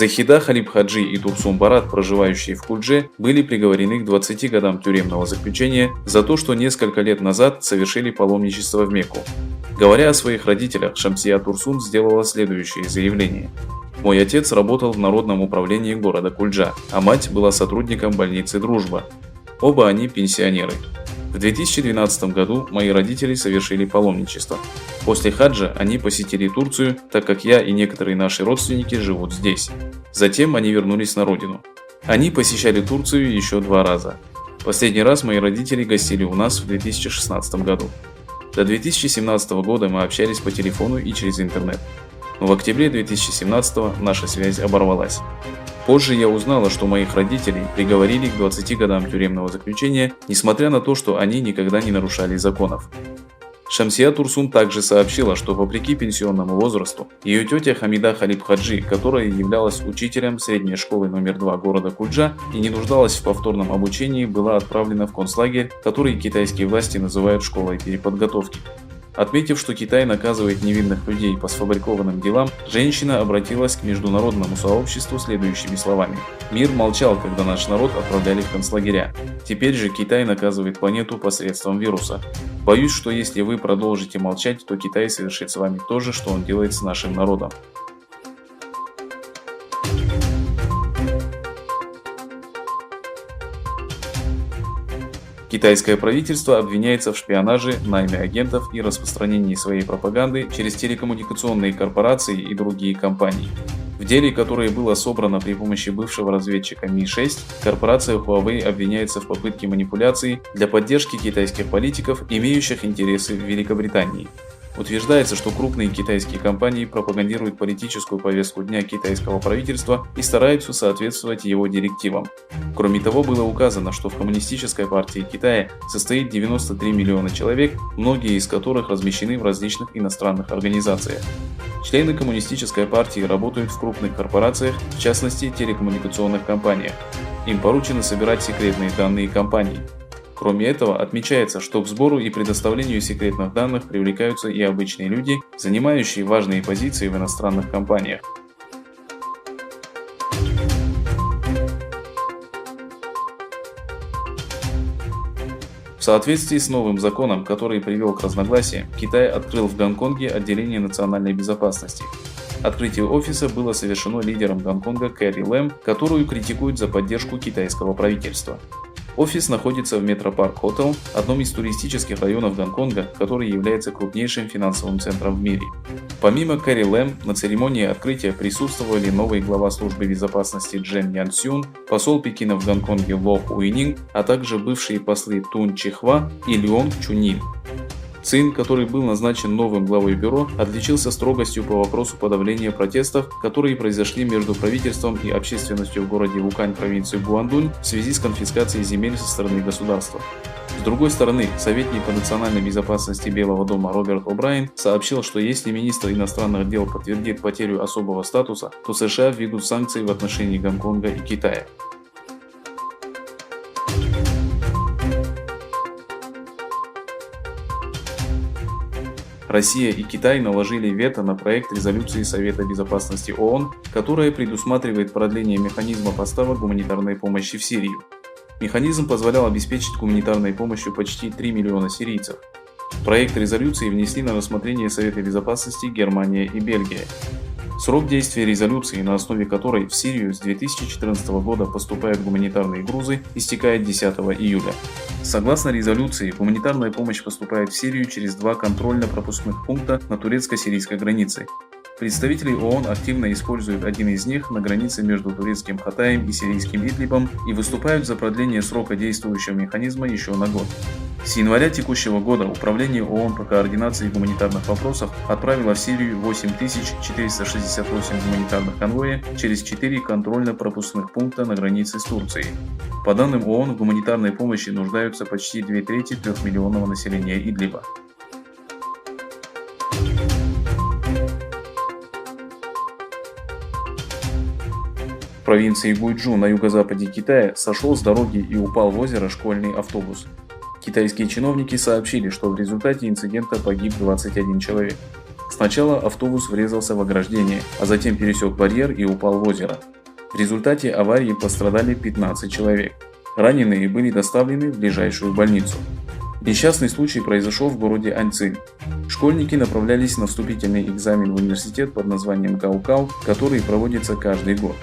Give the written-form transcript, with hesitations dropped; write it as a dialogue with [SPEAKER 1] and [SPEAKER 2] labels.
[SPEAKER 1] Захида Халиб-Хаджи и Турсун Барат, проживающие в Кулдже, были приговорены к 20 годам тюремного заключения за то, что несколько лет назад совершили паломничество в Мекку. Говоря о своих родителях, Шамсия Турсун сделала следующее заявление. «Мой отец работал в Народном управлении города Кульджа, а мать была сотрудником больницы «Дружба». Оба они пенсионеры. В 2012 году мои родители совершили паломничество. После хаджа они посетили Турцию, так как я и некоторые наши родственники живут здесь. Затем они вернулись на родину. Они посещали Турцию еще 2 раза. Последний раз мои родители гостили у нас в 2016 году. До 2017 года мы общались по телефону и через интернет. Но в октябре 2017 наша связь оборвалась. Позже я узнала, что моих родителей приговорили к 20 годам тюремного заключения, несмотря на то, что они никогда не нарушали законов. Шамсия Турсун также сообщила, что вопреки пенсионному возрасту, ее тетя Хамида Халиб-Хаджи, которая являлась учителем средней школы номер 2 города Кульджа и не нуждалась в повторном обучении, была отправлена в концлагерь, который китайские власти называют школой переподготовки. Отметив, что Китай наказывает невинных людей по сфабрикованным делам, женщина обратилась к международному сообществу следующими словами. «Мир молчал, когда наш народ отправляли в концлагеря. Теперь же Китай наказывает планету посредством вируса. Боюсь, что если вы продолжите молчать, то Китай совершит с вами то же, что он делает с нашим народом». Китайское правительство обвиняется в шпионаже, найме агентов и распространении своей пропаганды через телекоммуникационные корпорации и другие компании. В деле, которое было собрано при помощи бывшего разведчика Ми-6, корпорация Huawei обвиняется в попытке манипуляций для поддержки китайских политиков, имеющих интересы в Великобритании. Утверждается, что крупные китайские компании пропагандируют политическую повестку дня китайского правительства и стараются соответствовать его директивам. Кроме того, было указано, что в Коммунистической партии Китая состоит 93 миллиона человек, многие из которых размещены в различных иностранных организациях. Члены Коммунистической партии работают в крупных корпорациях, в частности телекоммуникационных компаниях. Им поручено собирать секретные данные компаний. Кроме этого, отмечается, что к сбору и предоставлению секретных данных привлекаются и обычные люди, занимающие важные позиции в иностранных компаниях. В соответствии с новым законом, который привел к разногласиям, Китай открыл в Гонконге отделение национальной безопасности. Открытие офиса было совершено лидером Гонконга Кэрри Лэм, которую критикуют за поддержку китайского правительства. Офис находится в Метропарк Хотел, одном из туристических районов Гонконга, который является крупнейшим финансовым центром в мире. Помимо Кэрри Лэм, на церемонии открытия присутствовали новый глава службы безопасности Джен Ян Сюн, посол Пекина в Гонконге Ло Хуининг, а также бывшие послы Тун Чихва и Люонг Чуниль. Цин, который был назначен новым главой бюро, отличился строгостью по вопросу подавления протестов, которые произошли между правительством и общественностью в городе Вукань провинции Гуандунь в связи с конфискацией земель со стороны государства. С другой стороны, советник по национальной безопасности Белого дома Роберт О'Брайен сообщил, что если министр иностранных дел подтвердит потерю особого статуса, то США введут санкции в отношении Гонконга и Китая. Россия и Китай наложили вето на проект резолюции Совета Безопасности ООН, которая предусматривает продление механизма поставок гуманитарной помощи в Сирию. Механизм позволял обеспечить гуманитарной помощью почти 3 миллиона сирийцев. Проект резолюции внесли на рассмотрение Совета Безопасности Германия и Бельгия. Срок действия резолюции, на основе которой в Сирию с 2014 года поступают гуманитарные грузы, истекает 10 июля. Согласно резолюции, гуманитарная помощь поступает в Сирию через 2 контрольно-пропускных пункта на турецко-сирийской границе. Представители ООН активно используют один из них на границе между турецким Хатаем и сирийским Идлибом и выступают за продление срока действующего механизма еще на год. С января текущего года Управление ООН по координации гуманитарных вопросов отправило в Сирию 8468 гуманитарных конвоя через 4 контрольно-пропускных пункта на границе с Турцией. По данным ООН, в гуманитарной помощи нуждаются почти 2/3 трехмиллионного населения Идлиба. В провинции Гуйчжу на юго-западе Китая сошел с дороги и упал в озеро школьный автобус. Китайские чиновники сообщили, что в результате инцидента погиб 21 человек. Сначала автобус врезался в ограждение, а затем пересек барьер и упал в озеро. В результате аварии пострадали 15 человек. Раненые были доставлены в ближайшую больницу. Несчастный случай произошел в городе Аньцин. Школьники направлялись на вступительный экзамен в университет под названием Гаокao, который проводится каждый год.